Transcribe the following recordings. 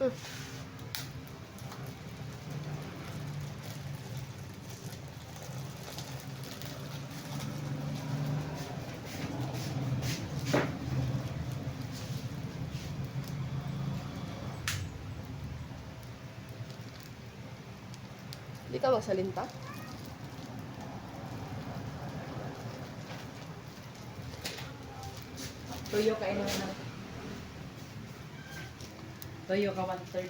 Di ka magsalinta? Toyo ka ilan na. Toyo ka 1/3.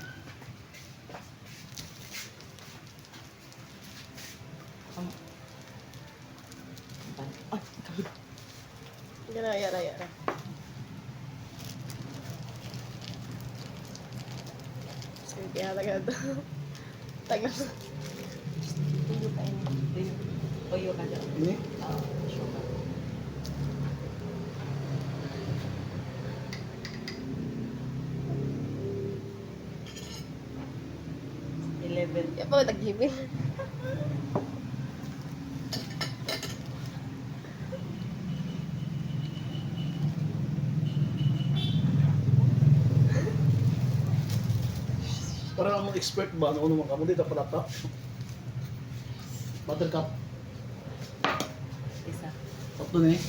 Ay, kabit. Yara, yara, yara. Sige, agad. Tagal. Toyo ka ilan. Toyo ka dyan. Ini? Sugar. Ya pa, tag-gibin. Parang ang expert ba? Ano naman ka mo? Dito pala ito. Buttercup. Isa. Tatlo na eh.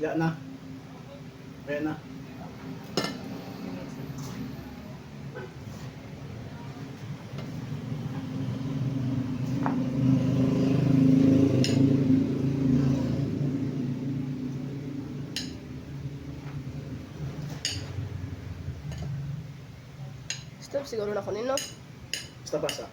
Yan na. Ayan na. Stop siguro na kunin, no? Basta basa.